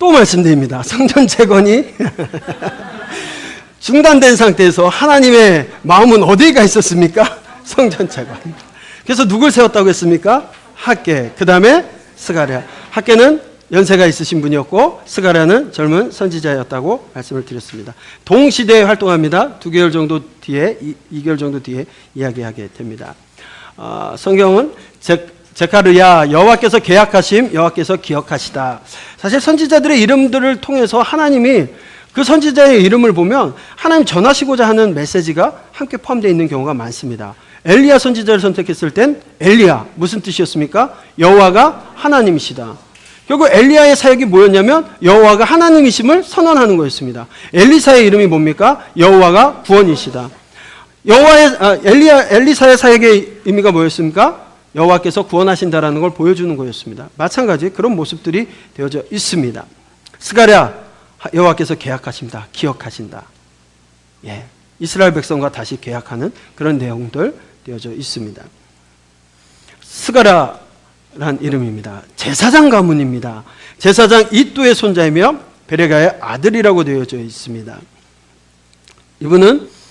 또 말씀드립니다. 성전 재건이 중단된 상태에서 하나님의 마음은 어디가 있었습니까? 성전 재건. 그래서 누굴 세웠다고 했습니까? 학개, 그 다음에 스가랴. 학개는 연세가 있으신 분이었고 스가랴는 젊은 선지자였다고 말씀을 드렸습니다. 동시대에 활동합니다. 2개월 정도 뒤에, 2개월 정도 뒤에 이야기하게 됩니다. 성경은 제카르야, 여호와께서 계약하심, 여호와께서 기억하시다. 사실 선지자들의 이름들을 통해서 하나님이 그 선지자의 이름을 보면 하나님 전하시고자 하는 메시지가 함께 포함되어 있는 경우가 많습니다. 엘리야 선지자를 선택했을 땐 엘리야, 무슨 뜻이었습니까? 여호와가 하나님이시다. 결국 엘리야의 사역이 뭐였냐면 여호와가 하나님이심을 선언하는 거였습니다. 엘리사의 이름이 뭡니까? 여호와가 구원이시다. 엘리사의 사역의 의미가 뭐였습니까? 여호와께서 구원하신다라는 걸 보여주는 거였습니다. 마찬가지 그런 모습들이 되어져 있습니다. 스가랴, 여호와께서 계약하신다, 기억하신다. 예, 이스라엘 백성과 다시 계약하는 그런 내용들 되어져 있습니다. 스가랴란 이름입니다. 제사장 가문입니다. 제사장 이또의 손자이며 베레가의 아들이라고 되어져 있습니다. 이분은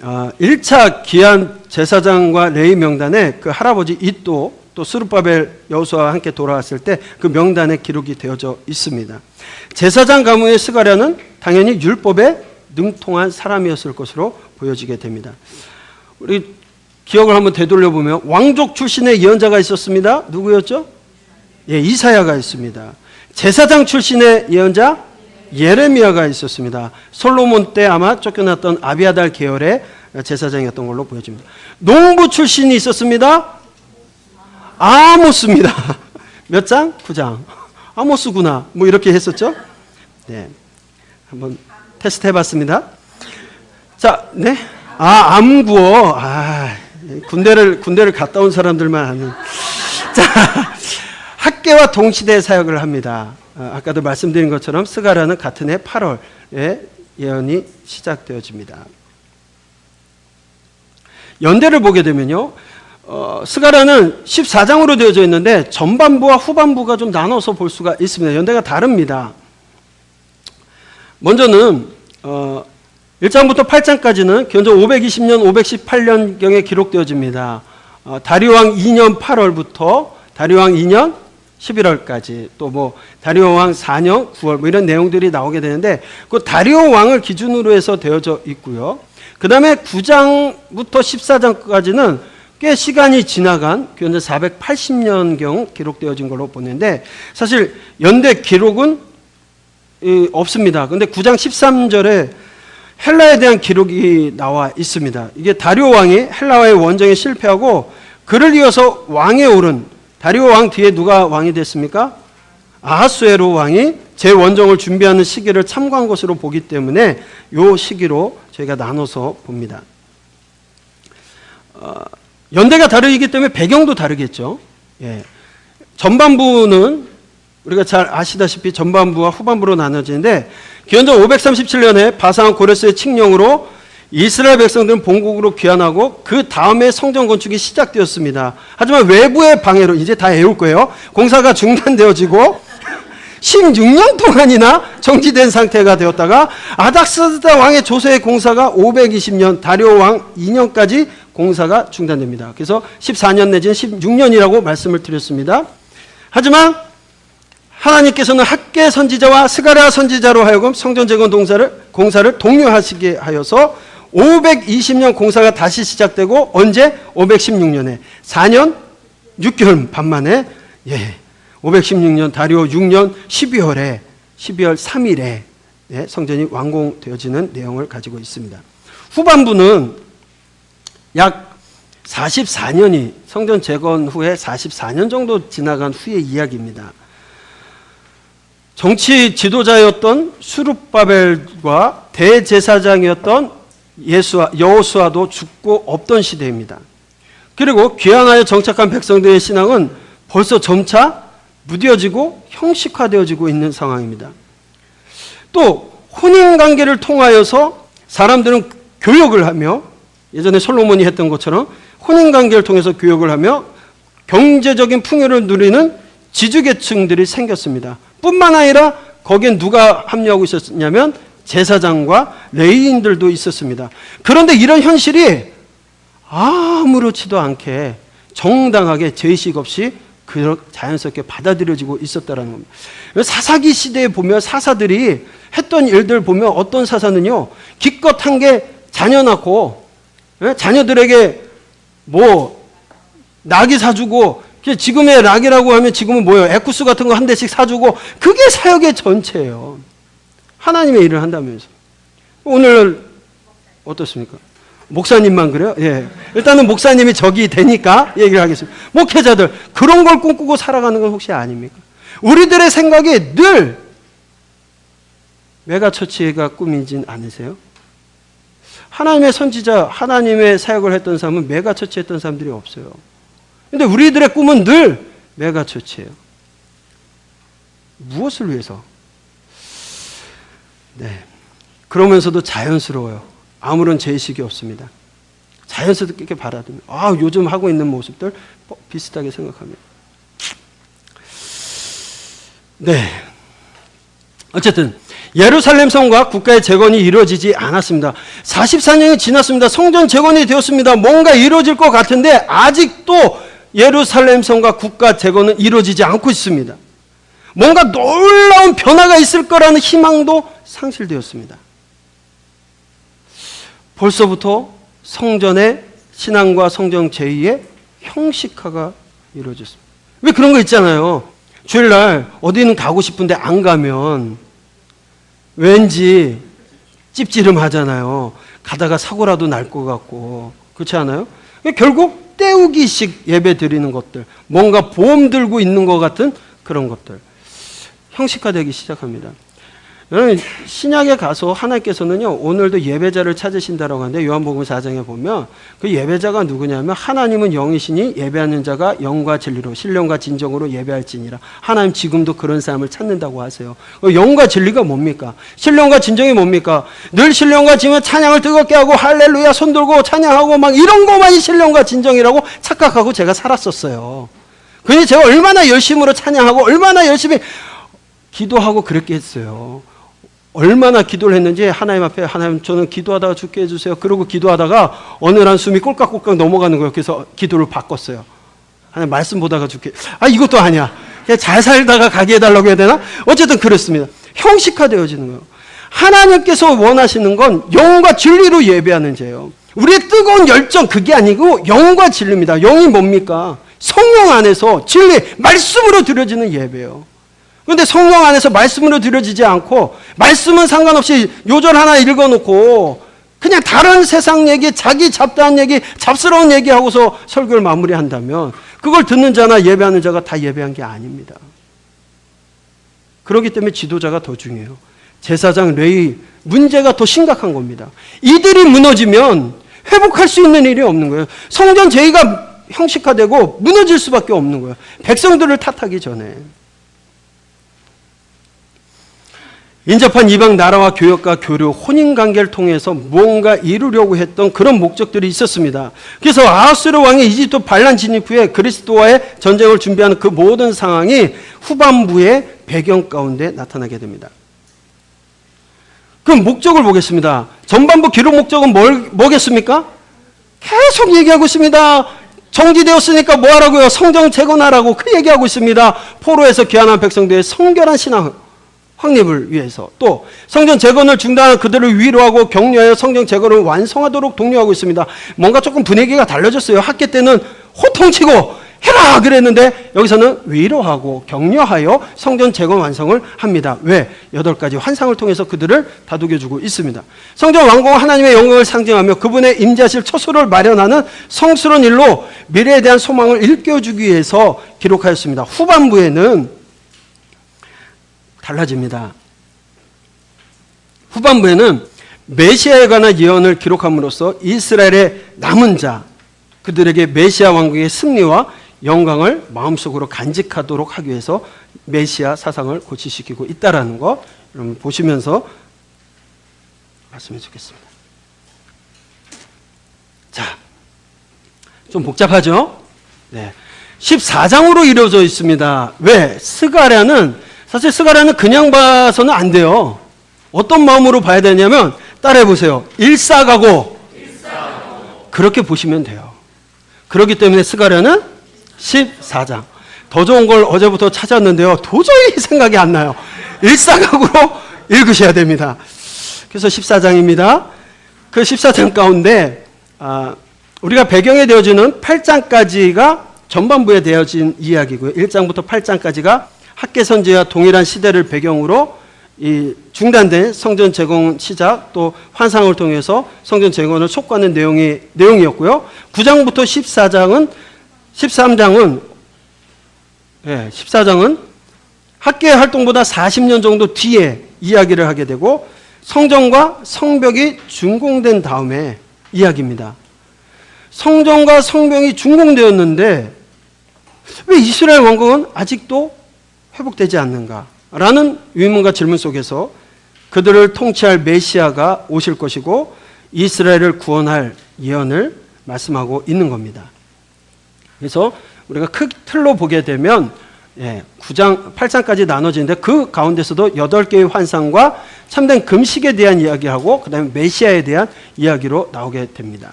1차 기한 제사장과 레위 명단에 그 할아버지 이또 또 스룹바벨 여호수아와 함께 돌아왔을 때 그 명단에 기록이 되어져 있습니다. 제사장 가문의 스가랴는 당연히 율법에 능통한 사람이었을 것으로 보여지게 됩니다. 우리 기억을 한번 되돌려 보면 왕족 출신의 예언자가 있었습니다. 누구였죠? 예, 이사야가 있습니다. 제사장 출신의 예언자 예레미야가 있었습니다. 솔로몬 때 아마 쫓겨났던 아비아달 계열의 제사장이었던 걸로 보여집니다. 농부 출신이 있었습니다. 아모스입니다. 몇 장? 9장. 아모스구나. 뭐 이렇게 했었죠? 네. 한번 테스트 해봤습니다. 자, 네. 암구어. 군대를 갔다 온 사람들만 아는. 자, 학개와 동시대 사역을 합니다. 아까도 말씀드린 것처럼 스가랴는 같은 해 8월에 예언이 시작되어집니다. 연대를 보게 되면요, 스가랴는 14장으로 되어져 있는데 전반부와 후반부가 좀 나눠서 볼 수가 있습니다. 연대가 다릅니다. 먼저는 1장부터 8장까지는 기원전 520년, 518년경에 기록되어집니다. 다리오왕 2년 8월부터 다리오왕 2년 11월까지 또 뭐 다리오 왕 4년 9월 뭐 이런 내용들이 나오게 되는데 그 다리오 왕을 기준으로 해서 되어져 있고요. 그 다음에 9장부터 14장까지는 꽤 시간이 지나간 기원전 480년경 기록되어진 걸로 보는데 사실 연대 기록은 없습니다. 그런데 9장 13절에 헬라에 대한 기록이 나와 있습니다. 이게 다리오 왕이 헬라와의 원정에 실패하고 그를 이어서 왕에 오른 다리오 왕 뒤에 누가 왕이 됐습니까? 아하수에로 왕이 재원정을 준비하는 시기를 참고한 것으로 보기 때문에 이 시기로 저희가 나눠서 봅니다. 연대가 다르기 때문에 배경도 다르겠죠. 예. 전반부는 우리가 잘 아시다시피 전반부와 후반부로 나눠지는데 기원전 537년에 바산 고레스의 칙령으로 이스라엘 백성들은 본국으로 귀환하고 그 다음에 성전 건축이 시작되었습니다. 하지만 외부의 방해로 이제 다 애울 거예요. 공사가 중단되어지고 16년 동안이나 정지된 상태가 되었다가 아닥사스다 왕의 조서의 공사가 520년 다리오 왕 2년까지 공사가 중단됩니다. 그래서 14년 내지는 16년이라고 말씀을 드렸습니다. 하지만 하나님께서는 학개 선지자와 스가랴 선지자로 하여금 성전 재건 공사를 독려하시게 하여서 520년 공사가 다시 시작되고 언제? 516년에 4년 6개월 반 만에 516년 다리오 6년 12월 3일에 성전이 완공되어지는 내용을 가지고 있습니다. 후반부는 약 44년이 성전 재건 후에 44년 정도 지나간 후의 이야기입니다. 정치 지도자였던 수룹바벨과 대제사장이었던 여호수아도 죽고 없던 시대입니다. 그리고 귀환하여 정착한 백성들의 신앙은 벌써 점차 무뎌지고 형식화되어지고 있는 상황입니다. 또 혼인관계를 통하여서 사람들은 교역을 하며 예전에 솔로몬이 했던 것처럼 혼인관계를 통해서 교역을 하며 경제적인 풍요를 누리는 지주계층들이 생겼습니다. 뿐만 아니라 거기에 누가 합류하고 있었냐면 제사장과 레위인들도 있었습니다. 그런데 이런 현실이 아무렇지도 않게 정당하게 죄의식 없이 자연스럽게 받아들여지고 있었다는 겁니다. 사사기 시대에 보면 사사들이 했던 일들 보면 어떤 사사는요 기껏 한 게 자녀 낳고 자녀들에게 뭐 낙이 사주고 지금의 락이라고 하면 지금은 뭐예요? 에쿠스 같은 거 한 대씩 사주고 그게 사역의 전체예요. 하나님의 일을 한다면서. 오늘 어떻습니까? 목사님만 그래요? 예. 일단은 목사님이 적이 되니까 얘기를 하겠습니다. 목회자들 그런 걸 꿈꾸고 살아가는 건 혹시 아닙니까? 우리들의 생각이 늘 메가처치가 꿈이진 않으세요? 하나님의 선지자, 하나님의 사역을 했던 사람은 메가처치 했던 사람들이 없어요. 근데 우리들의 꿈은 늘 메가처치예요. 무엇을 위해서? 그러면서도 자연스러워요. 아무런 죄의식이 없습니다. 자연스럽게 받아들입니다. 요즘 하고 있는 모습들 비슷하게 생각합니다. 어쨌든 예루살렘 성과 국가의 재건이 이루어지지 않았습니다. 44년이 지났습니다. 성전 재건이 되었습니다. 뭔가 이루어질 것 같은데 아직도 예루살렘 성과 국가 재건은 이루어지지 않고 있습니다. 뭔가 놀라운 변화가 있을 거라는 희망도 상실되었습니다. 벌써부터 성전의 신앙과 성전 제의의 형식화가 이루어졌습니다. 왜 그런 거 있잖아요. 주일날 어디는 가고 싶은데 안 가면 왠지 찝찝름 하잖아요. 가다가 사고라도 날 것 같고 그렇지 않아요? 결국 때우기식 예배 드리는 것들, 뭔가 보험 들고 있는 것 같은 그런 것들 형식화되기 시작합니다. 여러분 신약에 가서 하나님께서는요 오늘도 예배자를 찾으신다라고 하는데 요한복음 4장에 보면 그 예배자가 누구냐면 하나님은 영이시니 예배하는 자가 영과 진리로 신령과 진정으로 예배할지니라. 하나님 지금도 그런 사람을 찾는다고 하세요. 영과 진리가 뭡니까? 신령과 진정이 뭡니까? 늘 신령과 진정은 찬양을 뜨겁게 하고 할렐루야 손 들고 찬양하고 막 이런 것만이 신령과 진정이라고 착각하고 제가 살았었어요. 그러니 제가 얼마나 열심으로 찬양하고 얼마나 열심히 기도하고 그랬게 했어요. 얼마나 기도를 했는지 하나님 앞에 하나님 저는 기도하다가 죽게 해주세요. 그러고 기도하다가 어느 날 숨이 꼴깍꼴깍 넘어가는 거예요. 그래서 기도를 바꿨어요. 하나님 말씀 보다가 죽게. 이것도 아니야. 그냥 잘 살다가 가게 해달라고 해야 되나? 어쨌든 그렇습니다. 형식화되어지는 거예요. 하나님께서 원하시는 건 영과 진리로 예배하는 죄예요. 우리의 뜨거운 열정 그게 아니고 영과 진리입니다. 영이 뭡니까? 성령 안에서 진리, 말씀으로 드려지는 예배예요. 그런데 성령 안에서 말씀으로 드려지지 않고 말씀은 상관없이 요절 하나 읽어놓고 그냥 다른 세상 얘기, 자기 잡다한 얘기, 잡스러운 얘기하고서 설교를 마무리한다면 그걸 듣는 자나 예배하는 자가 다 예배한 게 아닙니다. 그렇기 때문에 지도자가 더 중요해요. 제사장, 레위, 문제가 더 심각한 겁니다. 이들이 무너지면 회복할 수 있는 일이 없는 거예요. 성전 제의가 형식화되고 무너질 수밖에 없는 거예요. 백성들을 탓하기 전에. 인접한 이방 나라와 교역과 교류, 혼인관계를 통해서 무언가 이루려고 했던 그런 목적들이 있었습니다. 그래서 아하스웨로 왕이 이집트 반란 진입 후에 그리스도와의 전쟁을 준비하는 그 모든 상황이 후반부의 배경 가운데 나타나게 됩니다. 그럼 목적을 보겠습니다. 전반부 기록 목적은 뭐겠습니까? 계속 얘기하고 있습니다. 정지되었으니까 뭐 하라고요? 성전 재건하라고 그 얘기하고 있습니다. 포로에서 귀환한 백성들의 성결한 신앙 확립을 위해서, 또 성전 재건을 중단한 그들을 위로하고 격려하여 성전 재건을 완성하도록 독려하고 있습니다. 뭔가 조금 분위기가 달라졌어요. 학계 때는 호통치고 해라 그랬는데 여기서는 위로하고 격려하여 성전 재건 완성을 합니다. 왜? 8가지 환상을 통해서 그들을 다독여주고 있습니다. 성전 완공, 하나님의 영광을 상징하며 그분의 임재하실 처소를 마련하는 성스러운 일로 미래에 대한 소망을 일깨워주기 위해서 기록하였습니다. 후반부에는 달라집니다. 후반부에는 메시아에 관한 예언을 기록함으로써 이스라엘의 남은 자, 그들에게 메시아 왕국의 승리와 영광을 마음속으로 간직하도록 하기 위해서 메시아 사상을 고취시키고 있다는 거 여러분 보시면서 말씀해 주겠습니다. 자, 좀 복잡하죠? 네. 14장으로 이루어져 있습니다. 왜? 사실 스가랴는 그냥 봐서는 안 돼요. 어떤 마음으로 봐야 되냐면 따라해 보세요. 일사가고 그렇게 보시면 돼요. 그렇기 때문에 스가랴는 14장. 더 좋은 걸 어제부터 찾았는데요. 도저히 생각이 안 나요. 일사각으로 읽으셔야 됩니다. 그래서 14장입니다. 그 14장 가운데 우리가 배경에 되어지는 8장까지가 전반부에 되어진 이야기고요. 1장부터 8장까지가 학계 선지와 동일한 시대를 배경으로 이 중단된 성전 재건 시작, 또 환상을 통해서 성전 재건을 촉구하는 내용이었고요. 9장부터 14장은 학계 활동보다 40년 정도 뒤에 이야기를 하게 되고 성전과 성벽이 준공된 다음에 이야기입니다. 성전과 성벽이 준공되었는데 왜 이스라엘 왕국은 아직도 회복되지 않는가라는 의문과 질문 속에서 그들을 통치할 메시아가 오실 것이고 이스라엘을 구원할 예언을 말씀하고 있는 겁니다. 그래서 우리가 큰 틀로 보게 되면 9장, 8장까지 나눠지는데 그 가운데서도 8개의 환상과 참된 금식에 대한 이야기하고 그 다음에 메시아에 대한 이야기로 나오게 됩니다.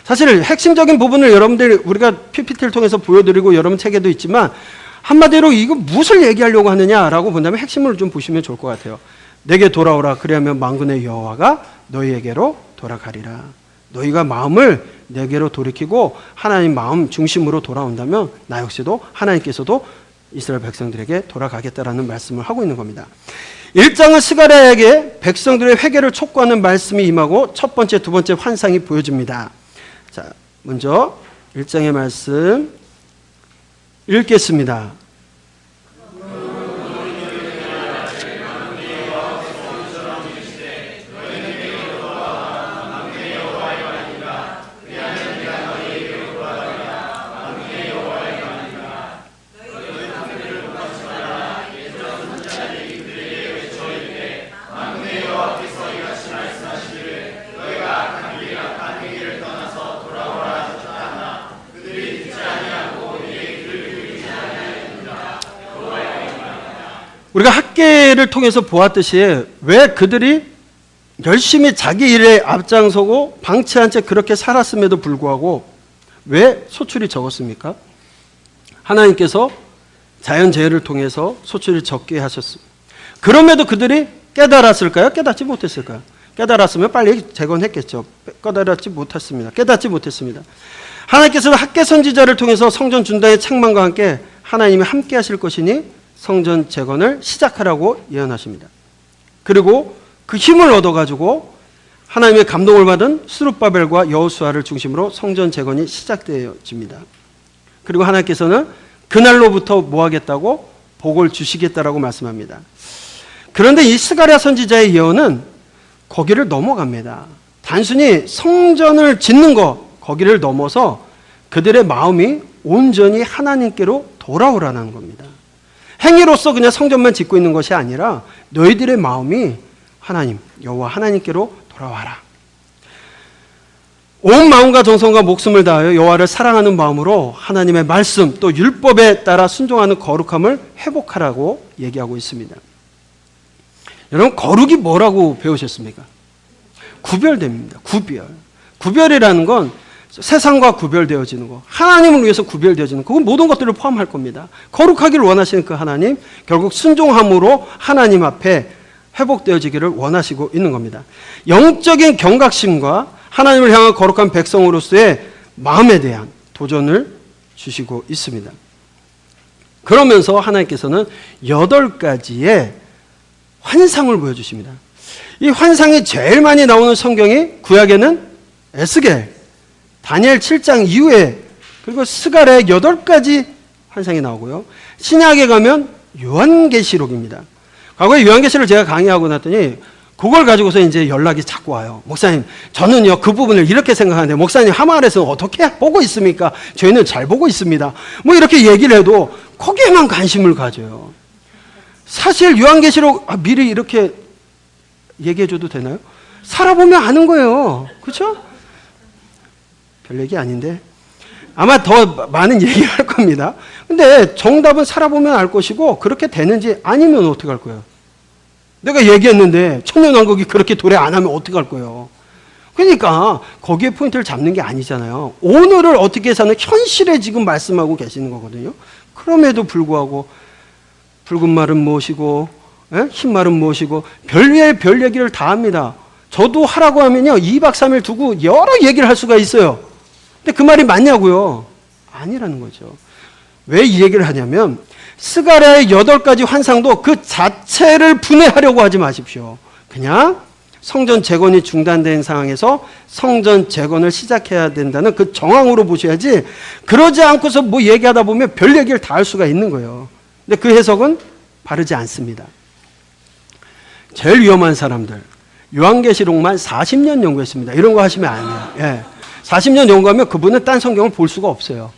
사실 핵심적인 부분을 여러분들 우리가 PPT를 통해서 보여드리고 여러분 책에도 있지만 한마디로 이거 무엇을 얘기하려고 하느냐라고 본다면 핵심을 좀 보시면 좋을 것 같아요. 내게 돌아오라 그리하면 만군의 여호와가 너희에게로 돌아가리라. 너희가 마음을 내게로 돌이키고 하나님 마음 중심으로 돌아온다면 나 역시도 하나님께서도 이스라엘 백성들에게 돌아가겠다라는 말씀을 하고 있는 겁니다. 1장은 스가랴에게 백성들의 회개를 촉구하는 말씀이 임하고 첫 번째, 두 번째 환상이 보여집니다. 자, 먼저 1장의 말씀 읽겠습니다. 우리가 학계를 통해서 보았듯이 왜 그들이 열심히 자기 일에 앞장서고 방치한 채 그렇게 살았음에도 불구하고 왜 소출이 적었습니까? 하나님께서 자연재해를 통해서 소출이 적게 하셨습니다. 그럼에도 그들이 깨달았을까요? 깨닫지 못했을까요? 깨달았으면 빨리 재건했겠죠. 깨달지 못했습니다. 하나님께서는 학계 선지자를 통해서 성전 준단의 책망과 함께 하나님이 함께 하실 것이니 성전 재건을 시작하라고 예언하십니다. 그리고 그 힘을 얻어가지고 하나님의 감동을 받은 스룹바벨과 여호수아를 중심으로 성전 재건이 시작되어집니다. 그리고 하나님께서는 그날로부터 뭐 하겠다고? 복을 주시겠다라고 말씀합니다. 그런데 이 스가랴 선지자의 예언은 거기를 넘어갑니다. 단순히 성전을 짓는 것, 거기를 넘어서 그들의 마음이 온전히 하나님께로 돌아오라는 겁니다. 행위로서 그냥 성전만 짓고 있는 것이 아니라 너희들의 마음이 하나님, 여호와 하나님께로 돌아와라. 온 마음과 정성과 목숨을 다하여 여호와를 사랑하는 마음으로 하나님의 말씀 또 율법에 따라 순종하는 거룩함을 회복하라고 얘기하고 있습니다. 여러분, 거룩이 뭐라고 배우셨습니까? 구별됩니다. 구별이라는 건 세상과 구별되어지는 거, 하나님을 위해서 구별되어지는 거, 그건 모든 것들을 포함할 겁니다. 거룩하기를 원하시는 그 하나님, 결국 순종함으로 하나님 앞에 회복되어지기를 원하시고 있는 겁니다. 영적인 경각심과 하나님을 향한 거룩한 백성으로서의 마음에 대한 도전을 주시고 있습니다. 그러면서 하나님께서는 8가지의 환상을 보여주십니다. 이 환상이 제일 많이 나오는 성경이 구약에는 에스겔, 다니엘 7장 이후에, 그리고 스가랴의 8가지 환상이 나오고요. 신약에 가면 요한계시록입니다. 과거에 요한계시록을 제가 강의하고 났더니 그걸 가지고서 이제 연락이 자꾸 와요. 목사님, 저는요 그 부분을 이렇게 생각하는데 목사님 하마을에서는 어떻게 보고 있습니까? 저희는 잘 보고 있습니다. 뭐 이렇게 얘기를 해도 거기에만 관심을 가져요. 사실 요한계시록 미리 이렇게 얘기해줘도 되나요? 살아보면 아는 거예요. 그렇죠? 별 얘기 아닌데 아마 더 많은 얘기를 할 겁니다. 근데 정답은 살아보면 알 것이고, 그렇게 되는지 아니면 어떻게 할 거예요? 내가 얘기했는데 천년왕국이 그렇게 도래 안 하면 어떻게 할 거예요? 그러니까 거기에 포인트를 잡는 게 아니잖아요. 오늘을 어떻게 사는 현실에 지금 말씀하고 계시는 거거든요. 그럼에도 불구하고 붉은 말은 무엇이고 흰 말은 무엇이고 별의 별 얘기를 다 합니다. 저도 하라고 하면요 2박 3일 두고 여러 얘기를 할 수가 있어요. 근데 그 말이 맞냐고요? 아니라는 거죠. 왜 이 얘기를 하냐면 스가랴의 8가지 환상도 그 자체를 분해하려고 하지 마십시오. 그냥 성전 재건이 중단된 상황에서 성전 재건을 시작해야 된다는 그 정황으로 보셔야지, 그러지 않고서 뭐 얘기하다 보면 별 얘기를 다 할 수가 있는 거예요. 근데 그 해석은 바르지 않습니다. 제일 위험한 사람들, 요한계시록만 40년 연구했습니다. 이런 거 하시면 안 돼요. 예. 40년 연구하면 그분은 딴 성경을 볼 수가 없어요.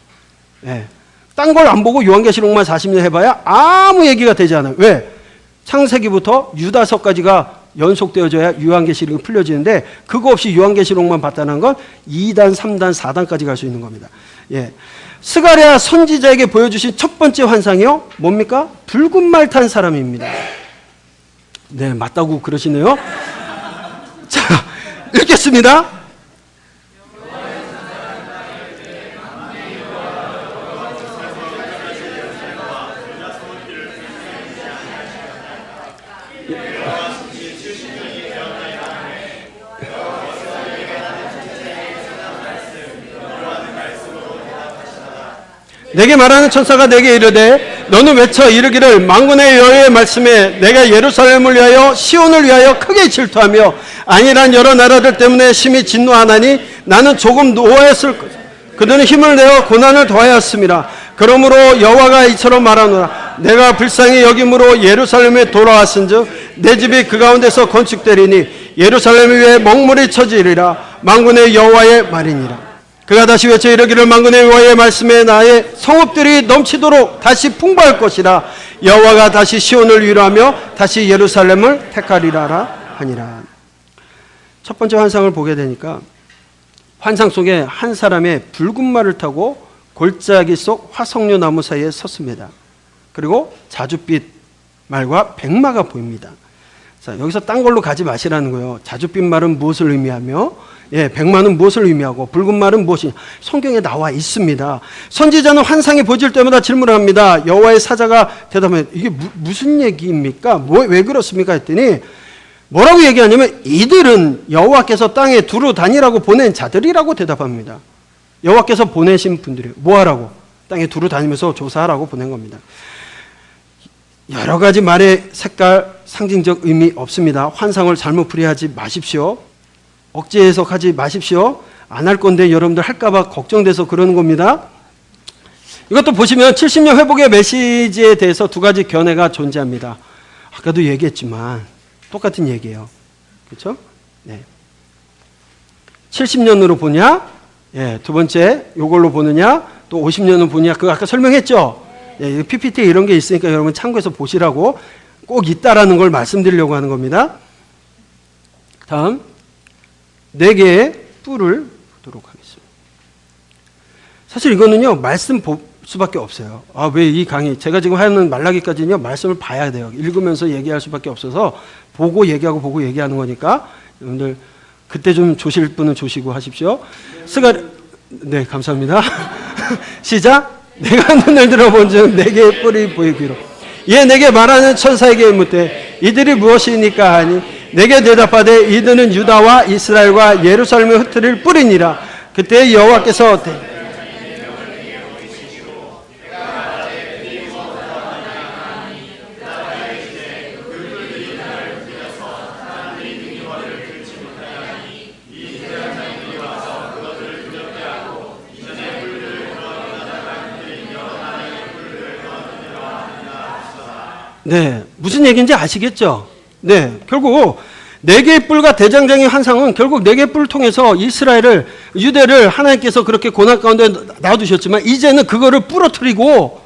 예. 딴 걸 안 보고 요한계시록만 40년 해봐야 아무 얘기가 되지 않아요. 왜? 창세기부터 유다서까지가 연속되어져야 요한계시록이 풀려지는데, 그거 없이 요한계시록만 봤다는 건 2단, 3단, 4단까지 갈 수 있는 겁니다. 예. 스가랴 선지자에게 보여주신 첫 번째 환상이요, 뭡니까? 붉은 말 탄 사람입니다. 네, 맞다고 그러시네요. 자, 읽겠습니다. 내게 말하는 천사가 내게 이르되 너는 외쳐 이르기를 만군의 여호와의 말씀에 내가 예루살렘을 위하여 시온을 위하여 크게 질투하며 안일한 여러 나라들 때문에 심히 진노하나니 나는 조금 노하였을 것. 그들은 힘을 내어 고난을 더하였습니다. 그러므로 여호와가 이처럼 말하노라. 내가 불쌍히 여김으로 예루살렘에 돌아왔은즉 내 집이 그 가운데서 건축되리니 예루살렘 위에 먹물이 처지리라. 만군의 여호와의 말이니라. 그가 다시 외쳐 이르기를 만군의 여호와의 말씀에 나의 성읍들이 넘치도록 다시 풍부할 것이라. 여호와가 다시 시온을 위로하며 다시 예루살렘을 택하리라 하니라. 첫 번째 환상을 보게 되니까 환상 속에 한 사람의 붉은 말을 타고 골짜기 속 화석류 나무 사이에 섰습니다. 그리고 자줏빛 말과 백마가 보입니다. 자, 여기서 딴 걸로 가지 마시라는 거예요. 자줏빛 말은 무엇을 의미하며 백마는 무엇을 의미하고 붉은 말은 무엇이냐, 성경에 나와 있습니다. 선지자는 환상이 보질 때마다 질문을 합니다. 여호와의 사자가 대답해 이게 무슨 얘기입니까? 왜 그렇습니까? 했더니 뭐라고 얘기하냐면 이들은 여호와께서 땅에 두루 다니라고 보낸 자들이라고 대답합니다. 여호와께서 보내신 분들이 뭐하라고? 땅에 두루 다니면서 조사하라고 보낸 겁니다. 여러 가지 말의 색깔, 상징적 의미 없습니다. 환상을 잘못 풀이하지 마십시오. 억지 해석하지 마십시오. 안 할 건데 여러분들 할까봐 걱정돼서 그러는 겁니다. 이것도 보시면 70년 회복의 메시지에 대해서 두 가지 견해가 존재합니다. 아까도 얘기했지만 똑같은 얘기예요. 그렇죠? 네. 70년으로 보냐? 예, 두 번째 이걸로 보느냐? 또 50년으로 보느냐? 그거 아까 설명했죠? 예, PPT에 이런 게 있으니까 여러분 참고해서 보시라고 꼭 있다라는 걸 말씀드리려고 하는 겁니다. 다음 4개의 뿔을 보도록 하겠습니다. 사실 이거는요 말씀 볼 수밖에 없어요. 아, 왜 이 강의 제가 지금 하는 말라기까지는요 말씀을 봐야 돼요. 읽으면서 얘기할 수밖에 없어서 보고 얘기하고 보고 얘기하는 거니까 여러분들 그때 좀 조실 분은 조시고 하십시오. 네, 감사합니다. 시작. 내가 눈을 들어본 즉 4개의 뿔이 보이기로 이에 내게 말하는 천사에게 묻되 이들이 무엇이니까 하니 내게 대답하되 이들은 유다와 이스라엘과 예루살렘을 흩트릴 뿔이니라. 그때 여호와께서 네, 무슨 얘기인지 아시겠죠? 네, 결국 4개의 뿔과 대장장의 환상은 결국 4개의 뿔을 통해서 이스라엘을, 유대를 하나님께서 그렇게 고난 가운데 놔두셨지만 이제는 그거를 부러뜨리고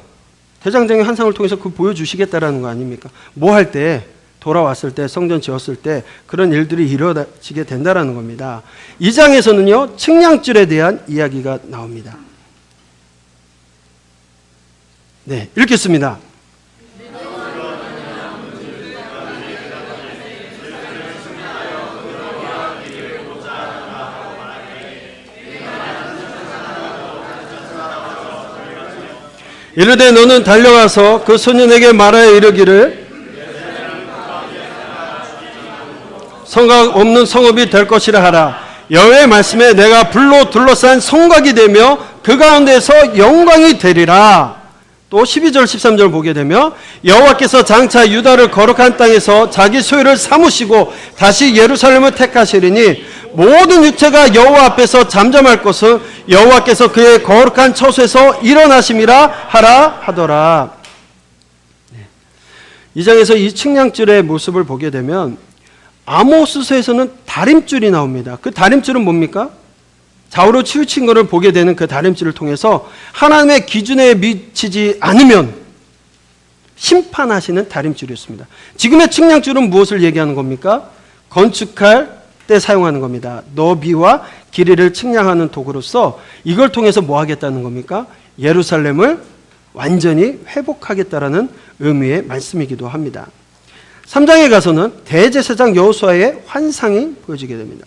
대장장의 환상을 통해서 그걸 보여주시겠다라는 거 아닙니까? 뭐 할 때, 돌아왔을 때, 성전 지었을 때 그런 일들이 이루어지게 된다라는 겁니다. 2장에서는요 측량줄에 대한 이야기가 나옵니다. 네, 읽겠습니다. 이르되 너는 달려가서 그 소년에게 말하여 이르기를 성곽 없는 성읍이 될 것이라 하라. 여호와의 말씀에 내가 불로 둘러싼 성곽이 되며 그 가운데서 영광이 되리라. 또 12절 13절 보게 되면 여호와께서 장차 유다를 거룩한 땅에서 자기 소유를 삼으시고 다시 예루살렘을 택하시리니 모든 육체가 여호와 앞에서 잠잠할 것은 여호와께서 그의 거룩한 처소에서 일어나심이라 하라 하더라. 네. 이 장에서 이 측량줄의 모습을 보게 되면 아모스서에서는 다림줄이 나옵니다. 그 다림줄은 뭡니까? 좌우로 치우친 것을 보게 되는 그 다림줄을 통해서 하나님의 기준에 미치지 않으면 심판하시는 다림줄이었습니다. 지금의 측량줄은 무엇을 얘기하는 겁니까? 건축할 때 사용하는 겁니다. 너비와 길이를 측량하는 도구로서 이걸 통해서 뭐 하겠다는 겁니까? 예루살렘을 완전히 회복하겠다라는 의미의 말씀이기도 합니다. 3장에 가서는 대제사장 여호수아의 환상이 보여지게 됩니다.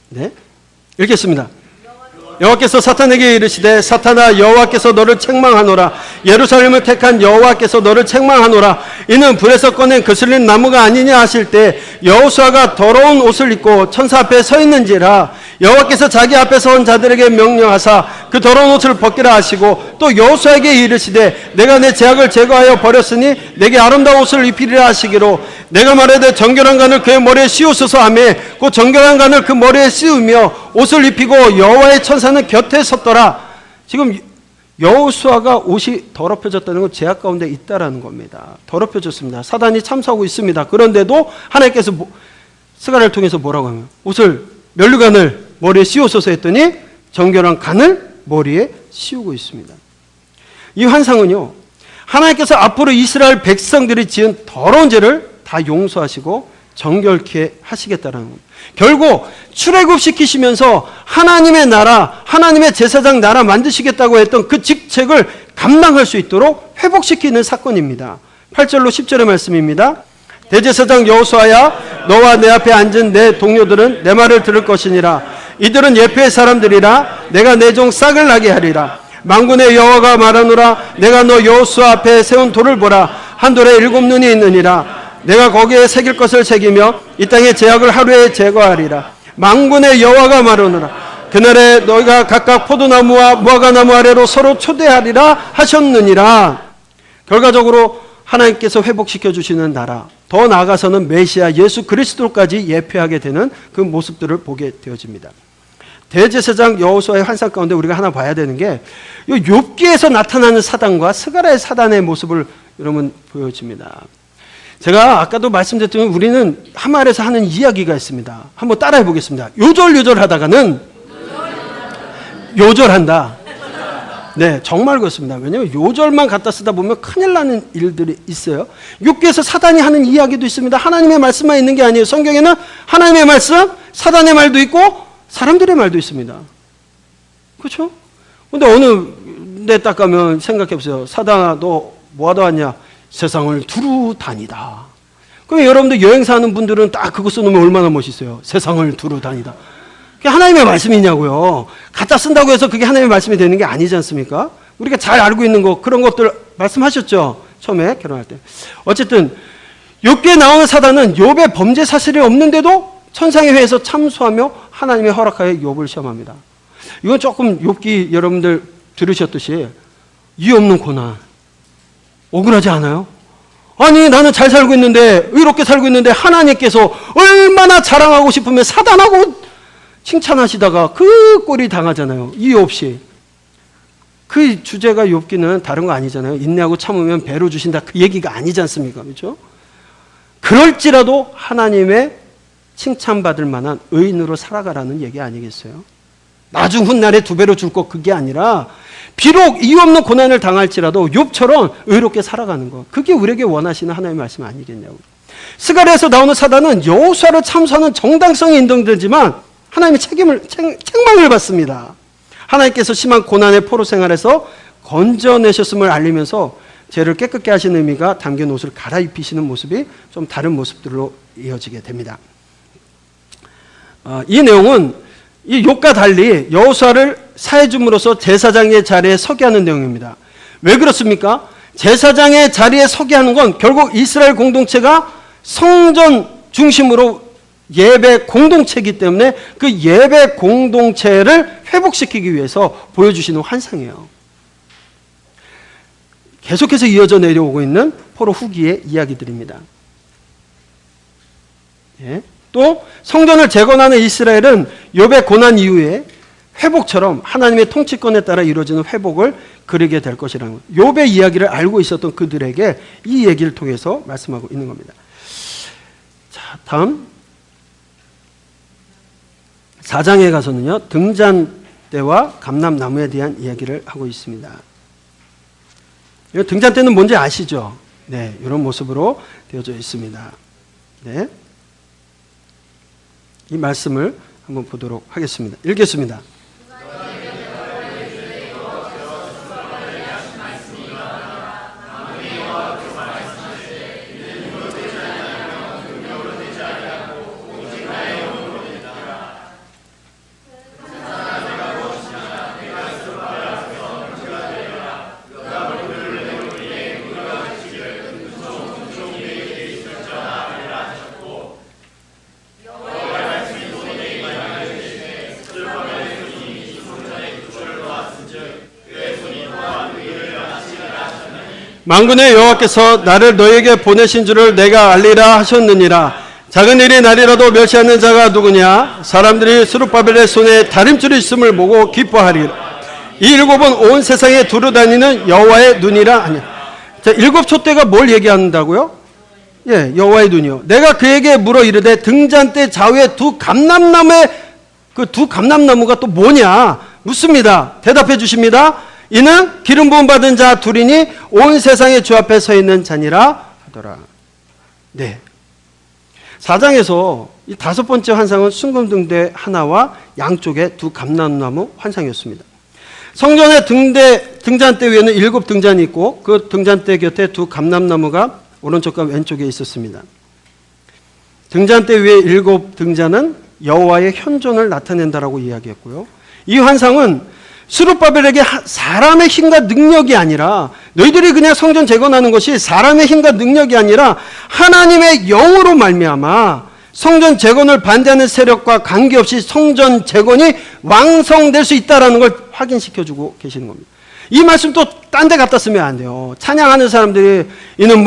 네, 읽겠습니다. 여호와께서 사탄에게 이르시되 사탄아 여호와께서 너를 책망하노라. 예루살렘을 택한 여호와께서 너를 책망하노라. 이는 불에서 꺼낸 거슬린 나무가 아니냐 하실 때 여호수아가 더러운 옷을 입고 천사 앞에 서 있는지라. 여호와께서 자기 앞에 선 자들에게 명령하사 그 더러운 옷을 벗기라 하시고 또 여호수아에게 이르시되 내가 내 죄악을 제거하여 버렸으니 내게 아름다운 옷을 입히리라 하시기로 내가 말하되 정결한 간을 그의 머리에 씌우소서 하매 그 정결한 간을 그 머리에 씌우며 옷을 입히고 여호와의 천사는 곁에 섰더라. 지금 여호수아가 옷이 더럽혀졌다는 건 죄악 가운데 있다라는 겁니다. 더럽혀졌습니다. 사단이 참수하고 있습니다. 그런데도 하나님께서 스가랴를 통해서 뭐라고 하면 옷을 면류관을 머리에 씌우소서 했더니 정결한 간을 머리에 씌우고 있습니다. 이 환상은요 하나님께서 앞으로 이스라엘 백성들이 지은 더러운 죄를 다 용서하시고 정결케 하시겠다는 겁니다. 결국 출애굽시키시면서 하나님의 나라, 하나님의 제사장 나라 만드시겠다고 했던 그 직책을 감당할 수 있도록 회복시키는 사건입니다. 8절로 10절의 말씀입니다. 대제사장 여호수아야 너와 내 앞에 앉은 내 동료들은 내 말을 들을 것이니라. 이들은 예표의 사람들이라. 내가 내 종 싹을 나게 하리라. 만군의 여호와가 말하노라. 내가 너 여호수아 앞에 세운 돌을 보라. 한 돌에 7눈이 있느니라. 내가 거기에 새길 것을 새기며 이 땅의 죄악을 하루에 제거하리라. 만군의 여호와가 말하노라. 그날에 너희가 각각 포도나무와 무화과나무 아래로 서로 초대하리라 하셨느니라. 결과적으로 하나님께서 회복시켜 주시는 나라, 더 나아가서는 메시아 예수 그리스도까지 예표하게 되는 그 모습들을 보게 되어집니다. 대제사장 여호수아의 환상 가운데 우리가 하나 봐야 되는 게 이 욥기에서 나타나는 사단과 스가랴의 사단의 모습을 여러분 보여줍니다. 제가 아까도 말씀드렸지만 우리는 한말에서 하는 이야기가 있습니다. 한번 따라해 보겠습니다. 요절요절 하다가는 요절한다. 네, 정말 그렇습니다. 왜냐하면 요절만 갖다 쓰다 보면 큰일 나는 일들이 있어요. 욥기에서 사단이 하는 이야기도 있습니다. 하나님의 말씀만 있는 게 아니에요. 성경에는 하나님의 말씀, 사단의 말도 있고 사람들의 말도 있습니다. 그렇죠? 근데 어느 데 딱 가면 생각해 보세요. 사단아, 너 뭐하다 왔냐? 세상을 두루 다니다. 그럼 여러분들 여행사 하는 분들은 딱 그거 써놓으면 얼마나 멋있어요. 세상을 두루 다니다. 그게 하나님의 말씀이냐고요. 갖다 쓴다고 해서 그게 하나님의 말씀이 되는 게 아니지 않습니까? 우리가 잘 알고 있는 거, 그런 것들 말씀하셨죠. 처음에 결혼할 때. 어쨌든 욥기에 나오는 사단은 욥의 범죄 사실이 없는데도 천상의 회에서 참수하며 하나님의 허락하에 욥을 시험합니다. 이건 조금 욥기 여러분들 들으셨듯이 이유 없는 고난. 억울하지 않아요? 아니, 나는 잘 살고 있는데, 의롭게 살고 있는데 하나님께서 얼마나 자랑하고 싶으면 사단하고 칭찬하시다가 그 꼴이 당하잖아요. 이유 없이. 그 주제가 욥기는 다른 거 아니잖아요. 인내하고 참으면 배로 주신다. 그 얘기가 아니지 않습니까? 그렇죠? 그럴지라도 하나님의 칭찬받을 만한 의인으로 살아가라는 얘기 아니겠어요? 나중 훗날에 2배로 줄 것 그게 아니라 비록 이유 없는 고난을 당할지라도 욥처럼 의롭게 살아가는 것. 그게 우리에게 원하시는 하나님의 말씀 아니겠냐고. 스가랴에서 나오는 사단은 여호수아를 참수하는 정당성이 인정되지만 하나님의 책망을 받습니다. 하나님께서 심한 고난의 포로 생활에서 건져내셨음을 알리면서 죄를 깨끗게 하시는 의미가 담긴 옷을 갈아입히시는 모습이 좀 다른 모습들로 이어지게 됩니다. 이 내용은 이 욥과 달리 여호수아를 사해줌으로써 제사장의 자리에 서게 하는 내용입니다. 왜 그렇습니까? 제사장의 자리에 서게 하는 건 결국 이스라엘 공동체가 성전 중심으로 예배 공동체이기 때문에 그 예배 공동체를 회복시키기 위해서 보여주시는 환상이에요. 계속해서 이어져 내려오고 있는 포로 후기의 이야기들입니다. 예. 또 성전을 재건하는 이스라엘은 욥의 고난 이후에 회복처럼 하나님의 통치권에 따라 이루어지는 회복을 그리게 될 것이라는 거예요. 욥의 이야기를 알고 있었던 그들에게 이 얘기를 통해서 말씀하고 있는 겁니다. 자, 다음 4장에 가서는요, 등잔대와 감람나무에 대한 이야기를 하고 있습니다. 등잔대는 뭔지 아시죠? 네, 이런 모습으로 되어져 있습니다. 네. 이 말씀을 한번 보도록 하겠습니다. 읽겠습니다. 만군의 여호와께서 나를 너에게 보내신 줄을 내가 알리라 하셨느니라. 작은 일이 나리라도 멸시하는 자가 누구냐? 사람들이 스룹바벨의 손에 다림줄이 있음을 보고 기뻐하리라. 이 7은 온 세상에 두루다니는 여호와의 눈이라 하냐. 자, 7 촛대가 뭘 얘기한다고요? 예, 여호와의 눈이요. 내가 그에게 물어 이르되 등잔대 좌우에 두 감람나무에 그 두 감람나무가 또 뭐냐? 묻습니다. 대답해 주십니다. 이는 기름 부음 받은 자 둘이니 온 세상의 주 앞에 서 있는 자니라 하더라. 네. 4장에서 이 5번째 환상은 순금등대 하나와 양쪽에 두 감람나무 환상이었습니다. 성전의 등잔대 위에는 7 등잔이 있고 그 등잔대 곁에 두 감람나무가 오른쪽과 왼쪽에 있었습니다. 등잔대 위에 7 등잔은 여호와의 현존을 나타낸다라고 이야기했고요. 이 환상은 스룹바벨에게 사람의 힘과 능력이 아니라 너희들이 그냥 성전 재건하는 것이 사람의 힘과 능력이 아니라 하나님의 영으로 말미암아 성전 재건을 반대하는 세력과 관계없이 성전 재건이 완성될 수 있다는 걸 확인시켜주고 계시는 겁니다. 이 말씀 또 딴 데 갖다 쓰면 안 돼요. 찬양하는 사람들이 이는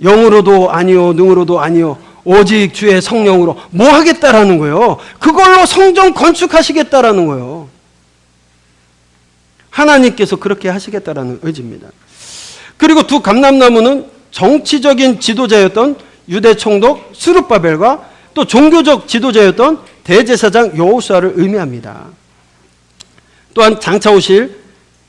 영으로도 아니요 능으로도 아니요 오직 주의 성령으로 뭐 하겠다라는 거예요? 그걸로 성전 건축하시겠다라는 거예요. 하나님께서 그렇게 하시겠다라는 의지입니다. 그리고 두 감람나무는 정치적인 지도자였던 유대 총독 스룹바벨과 또 종교적 지도자였던 대제사장 여호수아를 의미합니다. 또한 장차 오실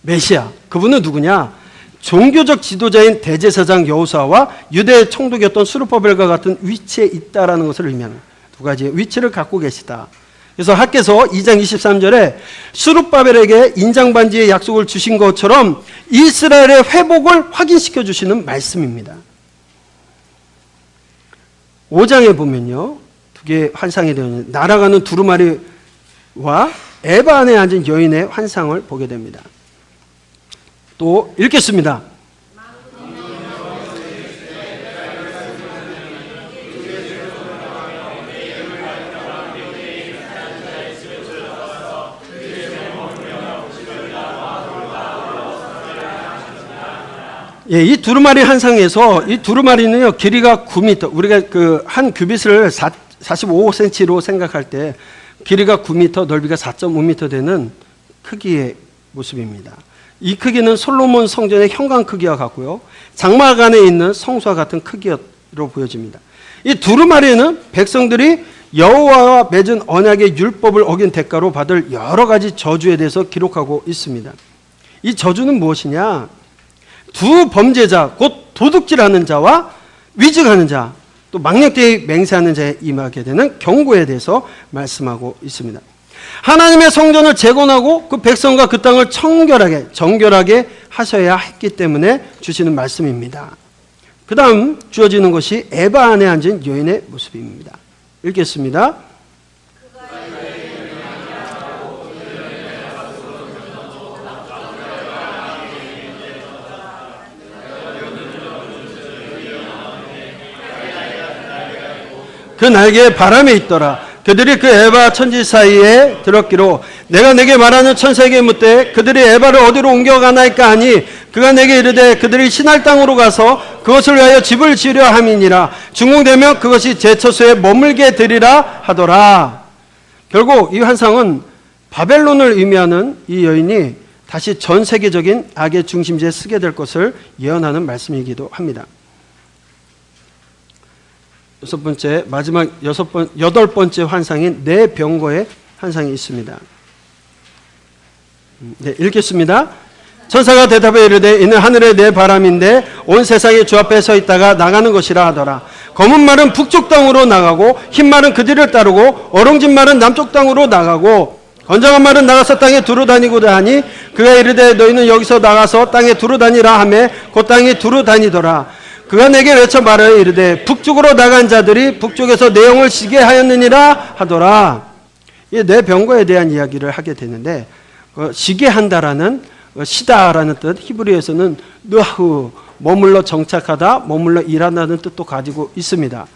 메시아, 그분은 누구냐? 종교적 지도자인 대제사장 여호수아와 유대 총독이었던 스룹바벨과 같은 위치에 있다라는 것을 의미하는 두 가지의 위치를 갖고 계시다. 그래서 학개서 2장 23절에 스룹바벨에게 인장반지의 약속을 주신 것처럼 이스라엘의 회복을 확인시켜 주시는 말씀입니다. 5장에 보면요, 두 개의 환상이 되어 있는 날아가는 두루마리와 에바 안에 앉은 여인의 환상을 보게 됩니다. 또 읽겠습니다. 예, 이 두루마리 환상에서 이 두루마리는요, 길이가 9m, 우리가 그 한 규빗을 45cm로 생각할 때 길이가 9m, 넓이가 4.5m 되는 크기의 모습입니다. 이 크기는 솔로몬 성전의 현관 크기와 같고요, 장막 안에 있는 성소와 같은 크기로 보여집니다. 이 두루마리는 백성들이 여호와와 맺은 언약의 율법을 어긴 대가로 받을 여러 가지 저주에 대해서 기록하고 있습니다. 이 저주는 무엇이냐? 두 범죄자, 곧 도둑질하는 자와 위증하는 자, 또 망령되이 맹세하는 자에 임하게 되는 경고에 대해서 말씀하고 있습니다. 하나님의 성전을 재건하고 그 백성과 그 땅을 정결하게 하셔야 했기 때문에 주시는 말씀입니다. 그 다음 주어지는 것이 에바 안에 앉은 여인의 모습입니다. 읽겠습니다. 그 날개에 바람이 있더라. 그들이 그 에바 천지 사이에 들었기로 내가 내게 말하는 천사에게 묻되 그들이 에바를 어디로 옮겨가나이까 하니 그가 내게 이르되 그들이 신할 땅으로 가서 그것을 위하여 집을 지으려 함이니라. 중공되면 그것이 제 처소에 머물게 되리라 하더라. 결국 이 환상은 바벨론을 의미하는 이 여인이 다시 전 세계적인 악의 중심지에 서게 될 것을 예언하는 말씀이기도 합니다. 여덟 번째 환상인 네 병거의 환상이 있습니다. 네, 읽겠습니다. 천사가 대답해 이르되 이는 하늘의 네 바람인데 온 세상이 주 앞에 서 있다가 나가는 것이라 하더라. 검은 말은 북쪽 땅으로 나가고 흰 말은 그 뒤를 따르고 어롱진 말은 남쪽 땅으로 나가고 건장한 말은 나가서 땅에 두루 다니고자 하니 그가 이르되 너희는 여기서 나가서 땅에 두루 다니라 하매 그 땅이 두루 다니더라. 그가 내게 외쳐 말하여 이르되 북쪽으로 나간 자들이 북쪽에서 내 영을 쉬게 하였느니라 하더라. 이 네 병거에 대한 이야기를 하게 되는데 쉬게 한다라는 쉬다라는 뜻, 히브리에서는 느하우, 머물러 정착하다, 머물러 일한다는 뜻도 가지고 있습니다.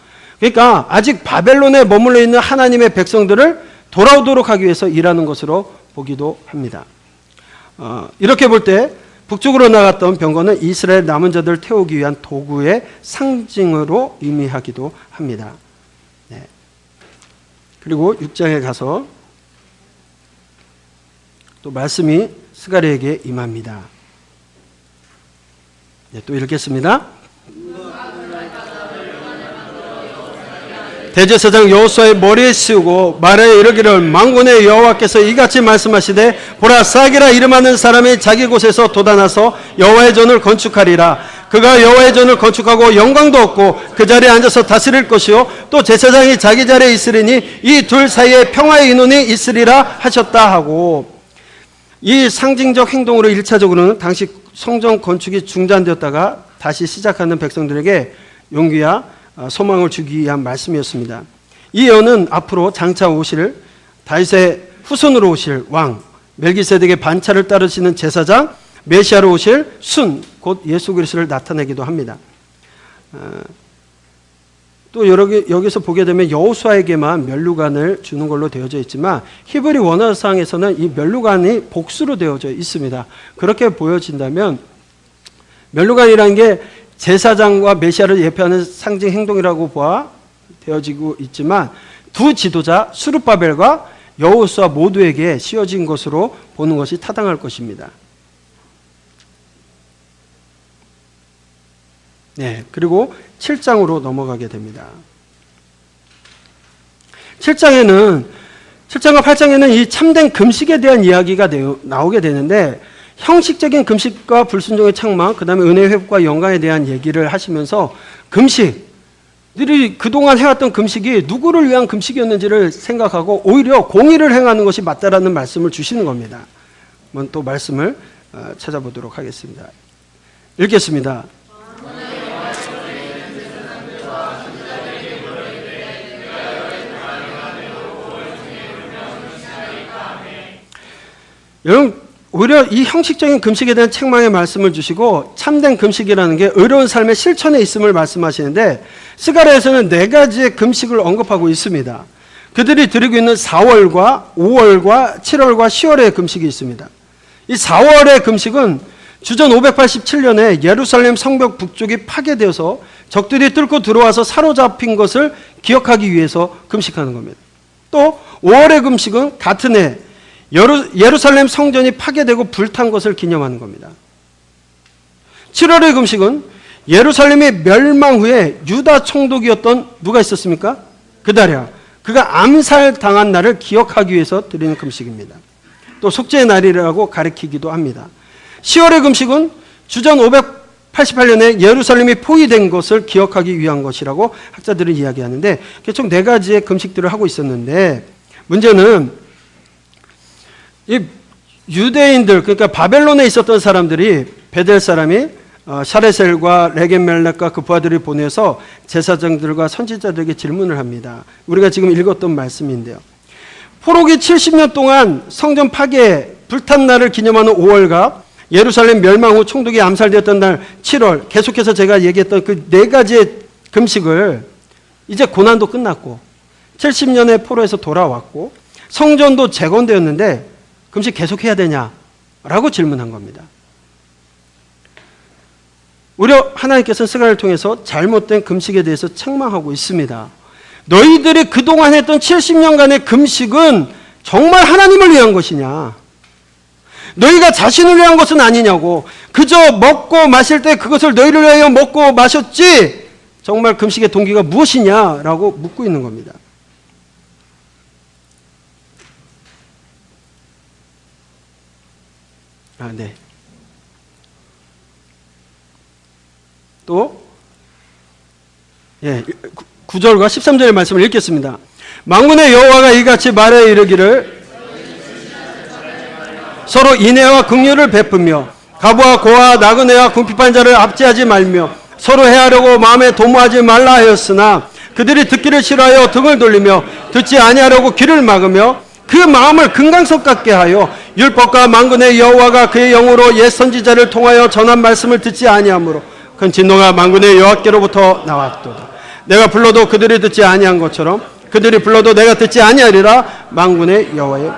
그러니까 아직 바벨론에 머물러 있는 하나님의 백성들을 돌아오도록 하기 위해서 일하는 것으로 보기도 합니다. 이렇게 볼 때 북쪽으로 나갔던 병거는 이스라엘 남은 자들을 태우기 위한 도구의 상징으로 의미하기도 합니다. 네. 그리고 6장에 가서 또 말씀이 스가랴에게 임합니다. 네, 또 읽겠습니다. 대제사장 여호수아의 머리에 씌우고 말하여 이르기를 만군의 여호와께서 이같이 말씀하시되 보라 싹이라 이름하는 사람이 자기 곳에서 돋아나서 여호와의 전을 건축하리라. 그가 여호와의 전을 건축하고 영광도 얻고 그 자리에 앉아서 다스릴 것이요 또 제사장이 자기 자리에 있으리니 이 둘 사이에 평화의 인원이 있으리라 하셨다 하고, 이 상징적 행동으로 1차적으로는 당시 성전 건축이 중단되었다가 다시 시작하는 백성들에게 용기와 소망을 주기 위한 말씀이었습니다. 이 예언은 앞으로 장차 오실 다윗의 후손으로 오실 왕 멜기세덱의 반차를 따르시는 제사장 메시아로 오실 순 곧 예수 그리스도를 나타내기도 합니다. 또 여기서 보게 되면 여호수아에게만 멸류관을 주는 걸로 되어져 있지만 히브리 원어상에서는 이 멸류관이 복수로 되어져 있습니다. 그렇게 보여진다면 멸류관이라는 게 제사장과 메시아를 예표하는 상징 행동이라고 봐 되어지고 있지만 두 지도자 스룹바벨과 여호수아 모두에게 씌워진 것으로 보는 것이 타당할 것입니다. 네, 그리고 7장으로 넘어가게 됩니다. 7장과 8장에는 이 참된 금식에 대한 이야기가 나오게 되는데, 형식적인 금식과 불순종의 책망, 그 다음에 은혜 회복과 영광에 대한 얘기를 하시면서 금식들이 그동안 해왔던 금식이 누구를 위한 금식이었는지를 생각하고 오히려 공의를 행하는 것이 맞다라는 말씀을 주시는 겁니다. 한번 또 말씀을 찾아보도록 하겠습니다. 읽겠습니다. 여러분, 오히려 이 형식적인 금식에 대한 책망의 말씀을 주시고 참된 금식이라는 게 의로운 삶의 실천에 있음을 말씀하시는데, 스가랴에서는 4가지의 금식을 언급하고 있습니다. 그들이 드리고 있는 4월과 5월과 7월과 10월의 금식이 있습니다. 이 4월의 금식은 주전 587년에 예루살렘 성벽 북쪽이 파괴되어서 적들이 뚫고 들어와서 사로잡힌 것을 기억하기 위해서 금식하는 겁니다. 또 5월의 금식은 같은 해 예루살렘 성전이 파괴되고 불탄 것을 기념하는 겁니다. 7월의 금식은 예루살렘의 멸망 후에 유다 총독이었던 누가 있었습니까? 그다랴. 그가 암살당한 날을 기억하기 위해서 드리는 금식입니다. 또 속죄의 날이라고 가리키기도 합니다. 10월의 금식은 주전 588년에 예루살렘이 포위된 것을 기억하기 위한 것이라고 학자들은 이야기하는데, 총 4가지의 금식들을 하고 있었는데, 문제는 이 유대인들, 그러니까 바벨론에 있었던 사람들이, 베델 사람이 샤레셀과 레겐멜렉과 그 부하들을 보내서 제사장들과 선지자들에게 질문을 합니다. 우리가 지금 읽었던 말씀인데요. 포로기 70년 동안 성전 파괴 불탄 날을 기념하는 5월과 예루살렘 멸망 후 총독이 암살되었던 날 7월, 계속해서 제가 얘기했던 그 4가지의 금식을, 이제 고난도 끝났고 70년의 포로에서 돌아왔고 성전도 재건되었는데 금식 계속해야 되냐라고 질문한 겁니다. 오히려 하나님께서는 스가랴를 통해서 잘못된 금식에 대해서 책망하고 있습니다. 너희들이 그동안 했던 70년간의 금식은 정말 하나님을 위한 것이냐? 너희가 자신을 위한 것은 아니냐고. 그저 먹고 마실 때 그것을 너희를 위하여 먹고 마셨지 정말 금식의 동기가 무엇이냐라고 묻고 있는 겁니다. 네. 또 9절과 13절의 말씀을 읽겠습니다. 만군의 여호와가 이같이 말하여 이르기를 서로 인애와 긍휼을 베푸며 가부와 고와 나그네와 궁핍한 자를 압제하지 말며 서로 해하려고 마음에 도모하지 말라 하였으나 그들이 듣기를 싫어하여 등을 돌리며 듣지 아니하려고 귀를 막으며 그 마음을 금강석 같게 하여 율법과 만군의 여호와가 그의 영으로 옛 선지자를 통하여 전한 말씀을 듣지 아니하므로 큰 진노가 만군의 여호와께로부터 나왔도다. 내가 불러도 그들이 듣지 아니한 것처럼 그들이 불러도 내가 듣지 아니하리라. 만군의 여호와의.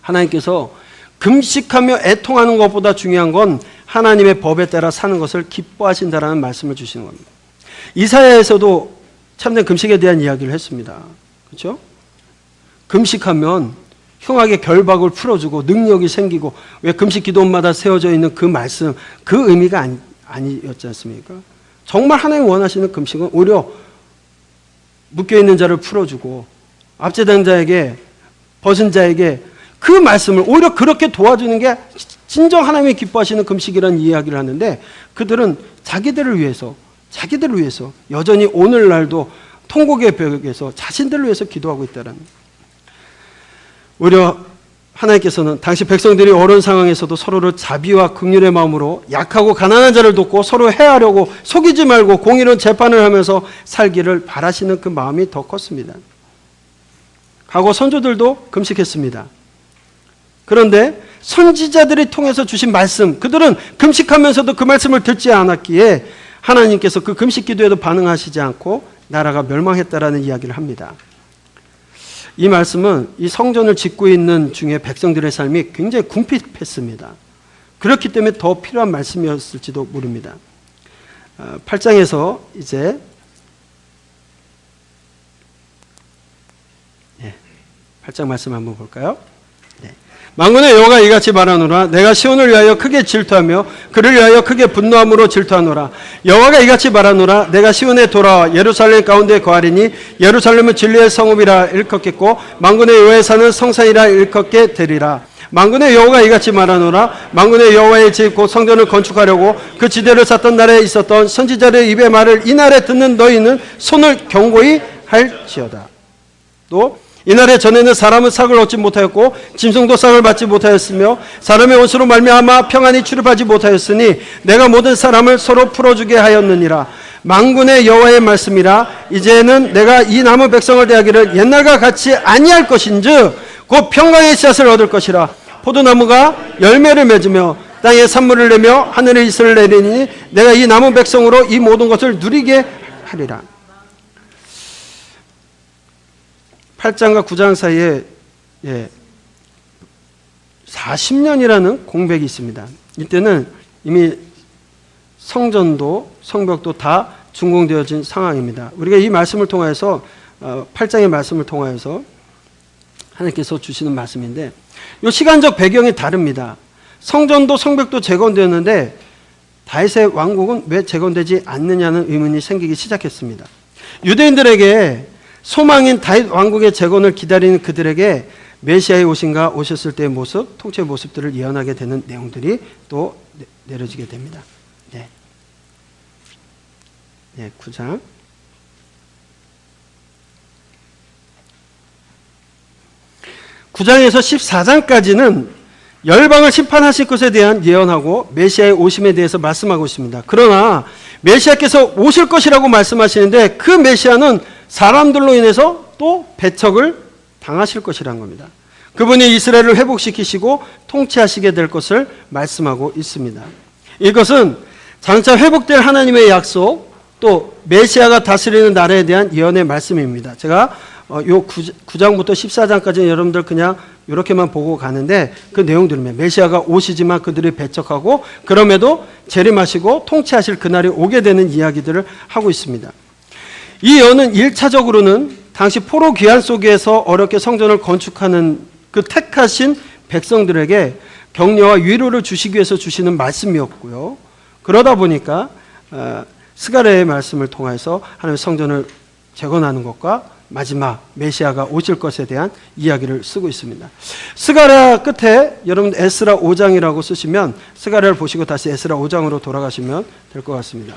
하나님께서 금식하며 애통하는 것보다 중요한 건 하나님의 법에 따라 사는 것을 기뻐하신다라는 말씀을 주시는 겁니다. 이사야에서도 참된 금식에 대한 이야기를 했습니다. 그렇죠? 금식하면 흉악의 결박을 풀어주고 능력이 생기고, 왜 금식 기도마다 세워져 있는 그 말씀, 그 의미가 아니었지 않습니까? 정말 하나님 원하시는 금식은 오히려 묶여있는 자를 풀어주고 압제된 자에게, 벗은 자에게 그 말씀을 오히려 그렇게 도와주는 게 진정 하나님이 기뻐하시는 금식이라는 이야기를 하는데, 그들은 자기들을 위해서 여전히 오늘날도 통곡의 벽에서 자신들을 위해서 기도하고 있다는, 오히려 하나님께서는 당시 백성들이 어려운 상황에서도 서로를 자비와 긍휼의 마음으로 약하고 가난한 자를 돕고 서로 해하려고 속이지 말고 공의로운 재판을 하면서 살기를 바라시는 그 마음이 더 컸습니다. 과거 선조들도 금식했습니다. 그런데 선지자들이 통해서 주신 말씀, 그들은 금식하면서도 그 말씀을 듣지 않았기에 하나님께서 그 금식 기도에도 반응하시지 않고 나라가 멸망했다라는 이야기를 합니다. 이 말씀은 이 성전을 짓고 있는 중에 백성들의 삶이 굉장히 궁핍했습니다. 그렇기 때문에 더 필요한 말씀이었을지도 모릅니다. 8장에서 이제 8장 말씀 한번 볼까요? 네. 만군의 여호와가 이같이 말하노라. 내가 시온을 위하여 크게 질투하며 그를 위하여 크게 분노함으로 질투하노라. 여호와가 이같이 말하노라. 내가 시온에 돌아와 예루살렘 가운데 거하리니 예루살렘은 진리의 성읍이라 일컫겠고 만군의 여호와의 산은 성산이라 일컫게 되리라. 만군의 여호와가 이같이 말하노라. 만군의 여호와의 집 곧 성전을 건축하려고 그 지대를 쌓던 날에 있었던 선지자의 입의 말을 이날에 듣는 너희는 손을 경고히 할지어다. 또 이날에 전에는 사람은 삭을 얻지 못하였고 짐승도 삭을 받지 못하였으며 사람의 원수로 말미암아 평안히 출입하지 못하였으니 내가 모든 사람을 서로 풀어주게 하였느니라. 만군의 여호와의 말씀이라. 이제는 내가 이 남은 백성을 대하기를 옛날과 같이 아니할 것인즉 곧 평강의 씨앗을 얻을 것이라. 포도나무가 열매를 맺으며 땅에 산물을 내며 하늘에 이슬을 내리니 내가 이 남은 백성으로 이 모든 것을 누리게 하리라. 8장과 9장 사이에 40년이라는 공백이 있습니다. 이때는 이미 성전도 성벽도 다 준공되어진 상황입니다. 우리가 이 말씀을 통하여서 8장의 말씀을 통하여서 하나님께서 주시는 말씀인데 이 시간적 배경이 다릅니다. 성전도 성벽도 재건되었는데 다윗의 왕국은 왜 재건되지 않느냐는 의문이 생기기 시작했습니다. 유대인들에게 소망인 다윗 왕국의 재건을 기다리는 그들에게 메시아의 오신가 오셨을 때의 모습, 통치의 모습들을 예언하게 되는 내용들이 또 내려지게 됩니다. 네, 9장. (9장에서) (14장까지는) 열방을 심판하실 것에 대한 예언하고 메시아의 오심에 대해서 말씀하고 있습니다. 그러나 메시아께서 오실 것이라고 말씀하시는데 그 메시아는 사람들로 인해서 또 배척을 당하실 것이라는 겁니다. 그분이 이스라엘을 회복시키시고 통치하시게 될 것을 말씀하고 있습니다. 이것은 장차 회복될 하나님의 약속, 또 메시아가 다스리는 나라에 대한 예언의 말씀입니다. 제가 요 9장부터 14장까지는 여러분들 그냥 이렇게만 보고 가는데 그 내용들이면 메시아가 오시지만 그들이 배척하고 그럼에도 재림하시고 통치하실 그날이 오게 되는 이야기들을 하고 있습니다. 이 예언은 1차적으로는 당시 포로 귀환 속에서 어렵게 성전을 건축하는 그 택하신 백성들에게 격려와 위로를 주시기 위해서 주시는 말씀이었고요. 그러다 보니까 스가랴의 말씀을 통해서 하나님의 성전을 재건하는 것과 마지막 메시아가 오실 것에 대한 이야기를 쓰고 있습니다. 스가랴 끝에 여러분 에스라 5장이라고 쓰시면 스가랴를 보시고 다시 에스라 5장으로 돌아가시면 될 것 같습니다.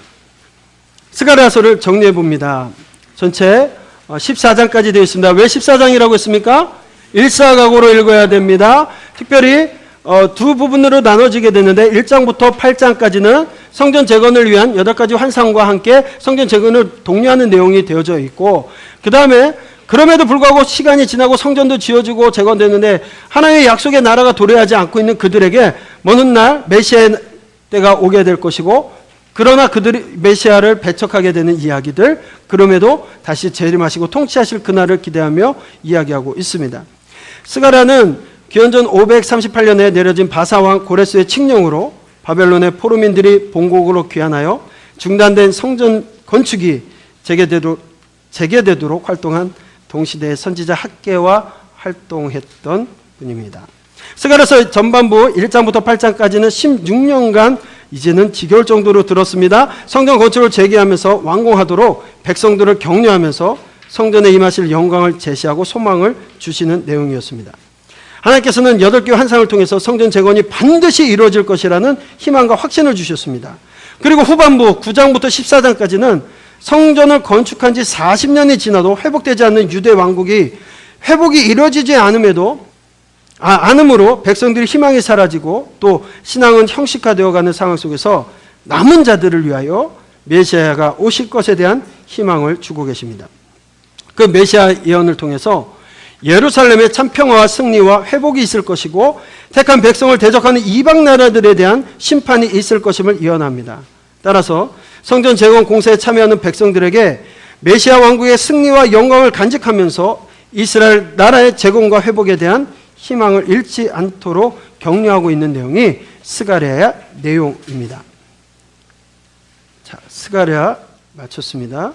스가랴서를 정리해 봅니다. 전체 14장까지 되어 있습니다. 왜 14장이라고 했습니까? 일사각오로 읽어야 됩니다. 특별히 두 부분으로 나눠지게 되는데 1장부터 8장까지는 성전 재건을 위한 8가지 환상과 함께 성전 재건을 독려하는 내용이 되어져 있고, 그 다음에 그럼에도 불구하고 시간이 지나고 성전도 지어지고 재건되는데 하나님의 약속의 나라가 도래하지 않고 있는 그들에게 먼 날 메시아의 때가 오게 될 것이고, 그러나 그들이 메시아를 배척하게 되는 이야기들, 그럼에도 다시 재림하시고 통치하실 그날을 기대하며 이야기하고 있습니다. 스가랴는 기원전 538년에 내려진 바사왕 고레스의 칙령으로 바벨론의 포로민들이 본국으로 귀환하여 중단된 성전 건축이 재개되도록 활동한 동시대의 선지자 학개와 활동했던 분입니다. 스가랴서 전반부 1장부터 8장까지는 16년간 이제는 지겨울 정도로 들었습니다. 성전 건축을 재개하면서 완공하도록 백성들을 격려하면서 성전에 임하실 영광을 제시하고 소망을 주시는 내용이었습니다. 하나님께서는 8개 환상을 통해서 성전 재건이 반드시 이루어질 것이라는 희망과 확신을 주셨습니다. 그리고 후반부 9장부터 14장까지는 성전을 건축한 지 40년이 지나도 회복되지 않는 유대 왕국이 회복이 이루어지지 않음으로 백성들이 희망이 사라지고 또 신앙은 형식화되어가는 상황 속에서 남은 자들을 위하여 메시아가 오실 것에 대한 희망을 주고 계십니다. 그 메시아 예언을 통해서 예루살렘의 참 평화와 승리와 회복이 있을 것이고 택한 백성을 대적하는 이방 나라들에 대한 심판이 있을 것임을 예언합니다. 따라서 성전 재건 공사에 참여하는 백성들에게 메시아 왕국의 승리와 영광을 간직하면서 이스라엘 나라의 재건과 회복에 대한 희망을 잃지 않도록 격려하고 있는 내용이 스가랴의 내용입니다. 자, 스가랴 마쳤습니다.